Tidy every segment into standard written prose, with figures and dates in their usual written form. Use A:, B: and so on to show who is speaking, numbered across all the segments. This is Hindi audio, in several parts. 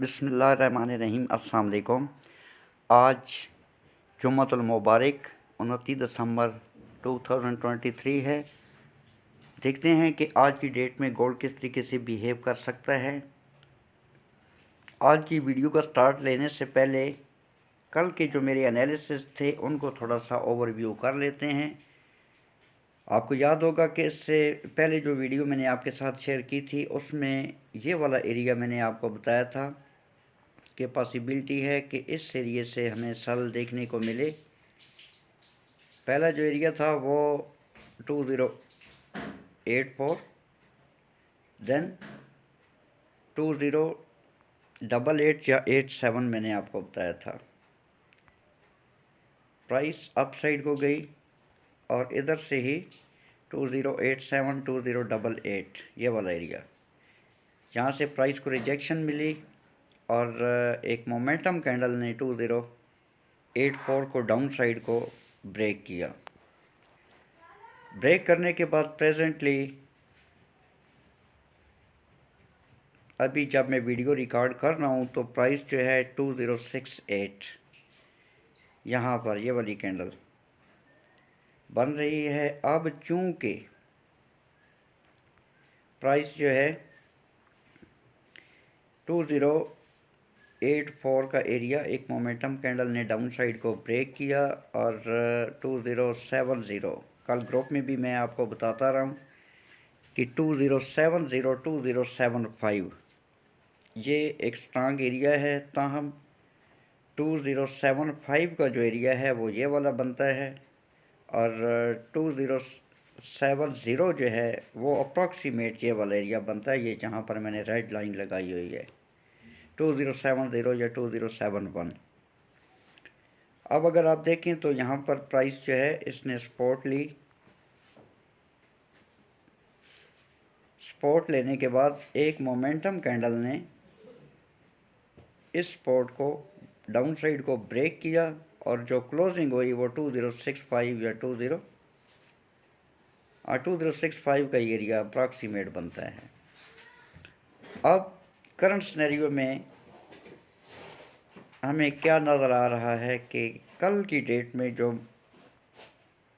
A: बिस्मिल्लाहिर्रहमानिर्रहीम। अस्सलाम वालेकुम। आज जुम्मतुल मुबारक 29 दिसंबर 2023 है। देखते हैं कि आज की डेट में गोल्ड किस तरीके से बिहेव कर सकता है। आज की वीडियो का स्टार्ट लेने से पहले कल के जो मेरे एनालिसिस थे उनको थोड़ा सा ओवरव्यू कर लेते हैं। आपको याद होगा कि इससे पहले जो वीडियो मैंने आपके साथ शेयर की थी उसमें ये वाला एरिया मैंने आपको बताया था कि पॉसिबिलिटी है कि इस एरिए से हमें सल देखने को मिले। पहला जो एरिया था वो 2084, देन 2088 या 87 मैंने आपको बताया था। प्राइस अप साइड को गई और इधर से ही 2087 2088 ये वाला एरिया, यहाँ से प्राइस को रिजेक्शन मिली और एक मोमेंटम कैंडल ने 2084 को डाउन साइड को ब्रेक किया। ब्रेक करने के बाद प्रेजेंटली अभी जब मैं वीडियो रिकॉर्ड कर रहा हूँ तो प्राइस जो है 2068 यहाँ पर ये वाली कैंडल बन रही है। अब चूँकि प्राइस जो है 2084 का एरिया एक मोमेंटम कैंडल ने डाउन साइड को ब्रेक किया और 2070 कल ग्रुप में भी मैं आपको बताता रहा हूँ कि 2070 2075 ये एक स्ट्रांग एरिया है। ताहम 2075 का जो एरिया है वो ये वाला बनता है और 2070 जो है वो अप्रॉक्सीमेट ये वाला एरिया बनता है, ये जहाँ पर मैंने रेड लाइन लगाई हुई है 2070 या 2071। अब अगर आप देखें तो यहाँ पर प्राइस जो है इसने सपोर्ट ली। सपोर्ट लेने के बाद एक मोमेंटम कैंडल ने इस सपोर्ट को डाउन साइड को ब्रेक किया और जो क्लोजिंग हुई वो 2065 या 2065 का एरिया अप्रॉक्सीमेट बनता है। अब करंट सिनेरियो में हमें क्या नज़र आ रहा है कि कल की डेट में जो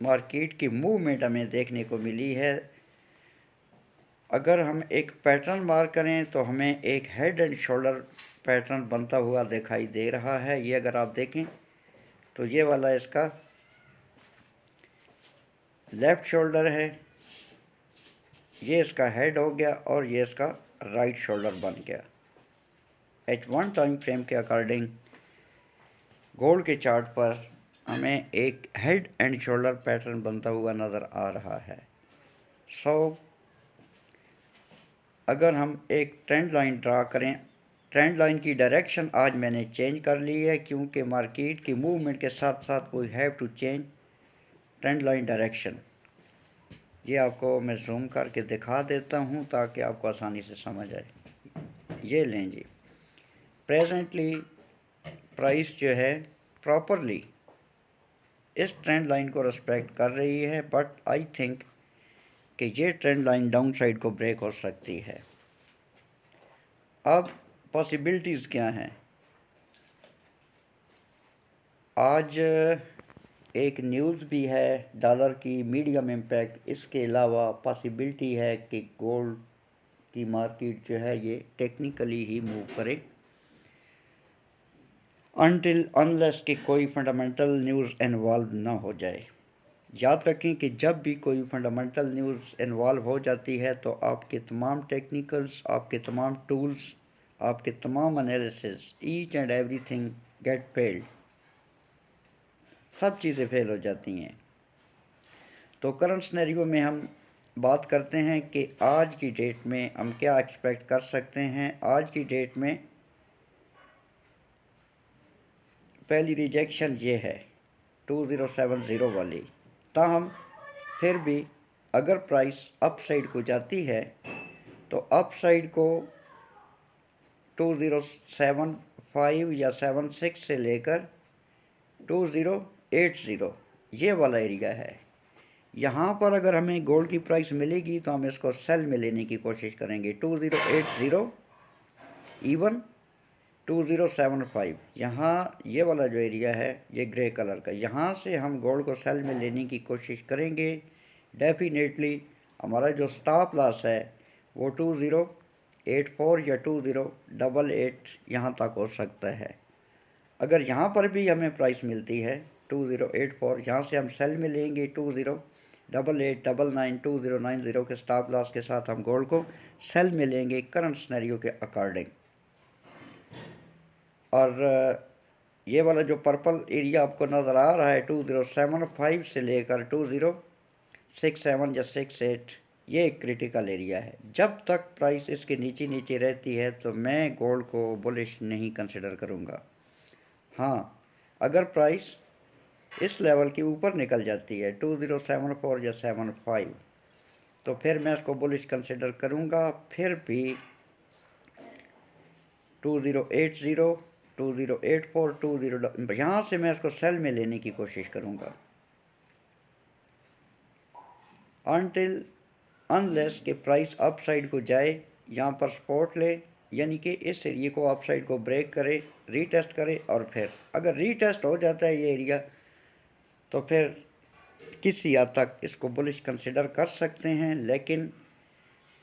A: मार्केट की मूवमेंट हमें देखने को मिली है, अगर हम एक पैटर्न मार्क करें तो हमें एक हेड एंड शोल्डर पैटर्न बनता हुआ दिखाई दे रहा है। ये अगर आप देखें तो ये वाला इसका लेफ़्ट शोल्डर है, ये इसका हेड हो गया और ये इसका राइट शोल्डर बन गया। H1 टाइम फ्रेम के अकॉर्डिंग गोल्ड के चार्ट पर हमें एक हेड एंड शोल्डर पैटर्न बनता हुआ नज़र आ रहा है। अगर हम एक ट्रेंड लाइन ड्रा करें, ट्रेंड लाइन की डायरेक्शन आज मैंने चेंज कर ली है क्योंकि मार्केट की मूवमेंट के साथ साथ we have to change trend line direction. ये आपको मैं जूम करके दिखा देता हूँ ताकि आपको आसानी से समझ आए। ये लें जी, प्रेजेंटली प्राइस जो है प्रॉपरली इस ट्रेंड लाइन को रिस्पेक्ट कर रही है, बट आई थिंक कि ये ट्रेंड लाइन डाउन साइड को ब्रेक हो सकती है। अब पॉसिबिलिटीज़ क्या हैं? आज एक न्यूज़ भी है डॉलर की मीडियम इम्पैक्ट। इसके अलावा पॉसिबिलिटी है कि गोल्ड की मार्केट जो है ये टेक्निकली ही मूव करे अनटिल अनलेस कि कोई फंडामेंटल न्यूज़ इन्वॉल्व ना हो जाए। याद रखें कि जब भी कोई फंडामेंटल न्यूज़ इन्वॉल्व हो जाती है तो आपके तमाम टेक्निकल्स, आपके तमाम टूल्स, आपके तमाम analysis, each and everything get failed, सब चीज़ें फेल हो जाती हैं। तो करंट सिनेरियो में हम बात करते हैं कि आज की डेट में हम क्या एक्सपेक्ट कर सकते हैं। आज की डेट में पहली रिजेक्शन ये है 2070 वाली। ताहम फिर भी अगर प्राइस अप साइड को जाती है तो अप साइड को 2075 या 76 से लेकर 2080 ये वाला एरिया है। यहाँ पर अगर हमें गोल्ड की प्राइस मिलेगी तो हम इसको सेल में लेने की कोशिश करेंगे 2080 इवन 2075, यहाँ ये वाला जो एरिया है ये ग्रे कलर का, यहाँ से हम गोल्ड को सेल में लेने की कोशिश करेंगे। डेफिनेटली हमारा जो स्टॉप लॉस है वो 2084 या 2088 यहाँ तक हो सकता है। अगर यहाँ पर भी हमें प्राइस मिलती है 2084, यहाँ से हम सेल में लेंगे 2088, 99, 2090 के स्टॉप लॉस के साथ हम गोल्ड को सेल में लेंगे करंट सिनेरियो के अकॉर्डिंग। और ये वाला जो पर्पल एरिया आपको नज़र आ रहा है 2075 से लेकर 2067 या 68, ये एक क्रिटिकल एरिया है। जब तक प्राइस इसके नीचे नीचे रहती है तो मैं गोल्ड को बुलिश नहीं कंसिडर करूँगा। हाँ, अगर प्राइस इस लेवल के ऊपर निकल जाती है 2074 या 75, तो फिर मैं इसको बुलिश कंसिडर करूँगा। फिर भी 2080, 2084, 20 यहाँ से मैं इसको सेल में लेने की कोशिश करूँगा अनलेस के प्राइस अप साइड को जाए, यहाँ पर सपोर्ट ले, यानी कि इस एरिया को अप साइड को ब्रेक करे, रीटेस्ट करे, और फिर अगर रीटेस्ट हो जाता है ये एरिया तो फिर किसी हद तक इसको बुलिश कंसिडर कर सकते हैं। लेकिन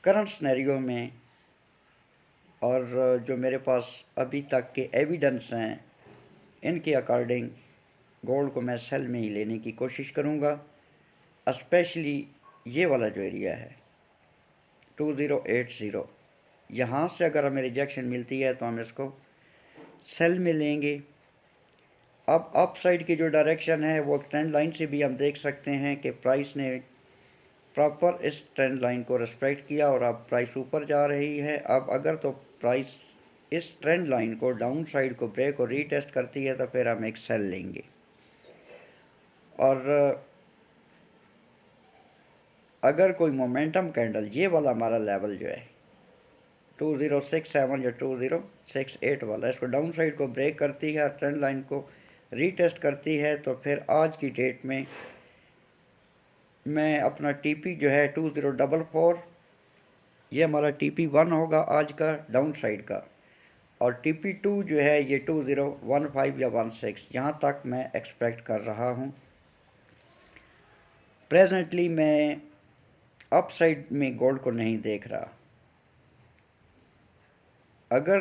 A: करंट सिनेरियो में और जो मेरे पास अभी तक के एविडेंस हैं इनके अकॉर्डिंग गोल्ड को मैं सेल में ही लेने की कोशिश करूँगा। स्पेशली ये वाला जो एरिया है 2080, यहाँ से अगर हमें रिजेक्शन मिलती है तो हम इसको सेल में लेंगे। अब अप साइड की जो डायरेक्शन है वो ट्रेंड लाइन से भी हम देख सकते हैं कि प्राइस ने प्रॉपर इस ट्रेंड लाइन को रिस्पेक्ट किया और अब प्राइस ऊपर जा रही है। अब अगर तो प्राइस इस ट्रेंड लाइन को डाउन साइड को ब्रेक और रीटेस्ट करती है तो फिर हम एक सेल लेंगे। और अगर कोई मोमेंटम कैंडल ये वाला हमारा लेवल जो है 2067 या 2068 वाला इसको डाउन साइड को ब्रेक करती है और ट्रेंड लाइन को रीटेस्ट करती है तो फिर आज की डेट में मैं अपना टीपी जो है 2044, ये हमारा टीपी 1 होगा आज का डाउन साइड का, और टीपी 2 जो है ये 2015 या 16, यहाँ तक मैं एक्सपेक्ट कर रहा हूँ। प्रेजेंटली मैं अप साइड में गोल्ड को नहीं देख रहा। अगर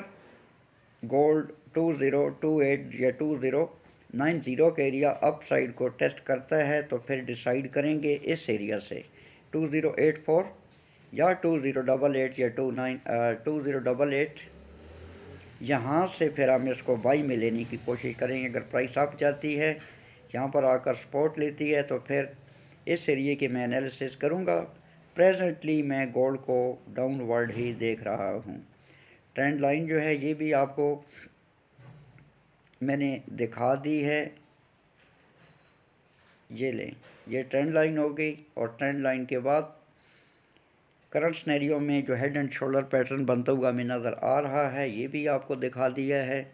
A: गोल्ड 2028 या 2090 के एरिया अप साइड को टेस्ट करता है तो फिर डिसाइड करेंगे इस एरिया से 2084 या 2088 या 2088, यहाँ से फिर हम इसको बाई में लेने की कोशिश करेंगे। अगर प्राइस अप जाती है, यहाँ पर आकर सपोर्ट लेती है, तो फिर इस एरिया की मैं एनालिसिस करूँगा। प्रेजेंटली मैं गोल्ड को डाउनवर्ड ही देख रहा हूँ। ट्रेंड लाइन जो है ये भी आपको मैंने दिखा दी है, ये लें, ये ट्रेंड लाइन हो गई। और ट्रेंड लाइन के बाद करंट सिनेरियो में जो हेड एंड शोल्डर पैटर्न बनता हुआ हमें नज़र आ रहा है ये भी आपको दिखा दिया है,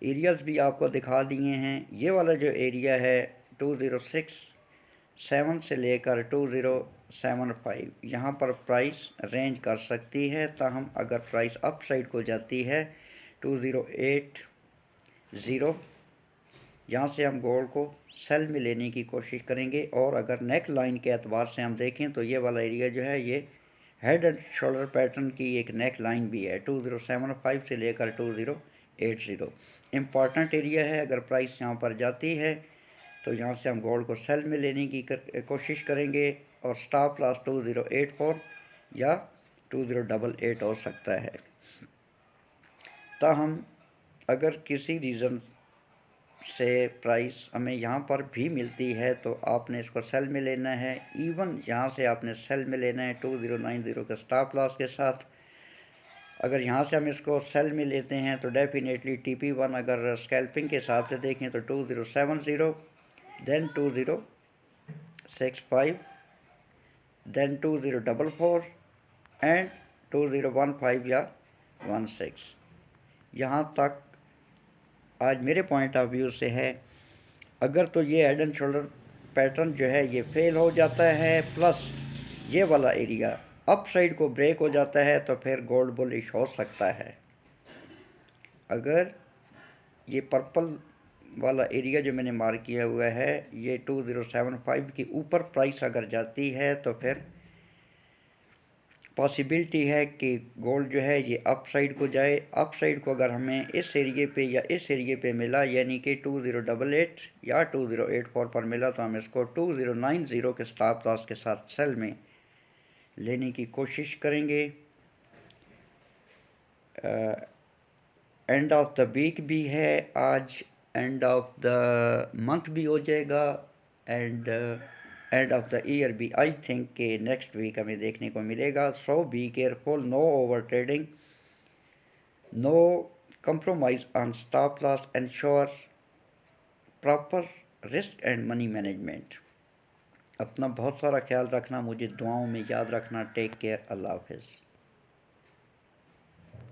A: एरियाज़ भी आपको दिखा दिए हैं। ये वाला जो एरिया है 2067 से लेकर 2075, यहाँ पर प्राइस रेंज कर सकती है। ताहम अगर प्राइस अप साइड को जाती है 2080, यहाँ से हम गोल्ड को सेल में लेने की कोशिश करेंगे। और अगर नेक लाइन के एतबार से हम देखें तो ये वाला एरिया जो है ये हेड एंड शोल्डर पैटर्न की एक नेक लाइन भी है 2075 से लेकर 2080, इम्पॉर्टेंट एरिया है। अगर प्राइस यहाँ पर जाती है तो यहाँ से हम गोल्ड को सेल में लेने की कोशिश करेंगे और स्टॉप लॉस 2084 या 2088 हो सकता है। ताहम अगर किसी रीज़न से प्राइस हमें यहाँ पर भी मिलती है तो आपने इसको सेल में लेना है। इवन यहाँ से आपने सेल में लेना है 2090 के स्टॉप लॉस के साथ। अगर यहाँ से हम इसको सेल में लेते हैं तो डेफिनेटली TP1 अगर स्कैल्पिंग के साथ से देखें तो 2070, देन 2065, देन 2044 एंड 2015 या 16, यहाँ तक आज मेरे पॉइंट ऑफ व्यू से है। अगर तो ये हेड एंड शोल्डर पैटर्न जो है ये फेल हो जाता है, प्लस ये वाला एरिया अप साइड को ब्रेक हो जाता है, तो फिर गोल्ड बुलिश हो सकता है। अगर ये पर्पल वाला एरिया जो मैंने मार्क किया हुआ है ये 2075 के ऊपर प्राइस अगर जाती है तो फिर पॉसिबिलिटी है कि गोल्ड जो है ये अप साइड को जाए। अप साइड को अगर हमें इस एरिए पे या इस एरिए पे मिला यानी कि 2088 या 2084 पर मिला तो हम इसको 2090 के स्टॉप लॉस के साथ सेल में लेने की कोशिश करेंगे। एंड ऑफ द वीक भी है आज, एंड ऑफ द मंथ भी हो जाएगा, and end of the year भी आई थिंक कि नेक्स्ट वीक हमें देखने को मिलेगा। So be careful, no over trading, no compromise on stop loss, ensure proper risk and money management। अपना बहुत सारा ख्याल रखना, मुझे दुआओं में याद रखना। टेक केयर, अल्लाह हाफिज़।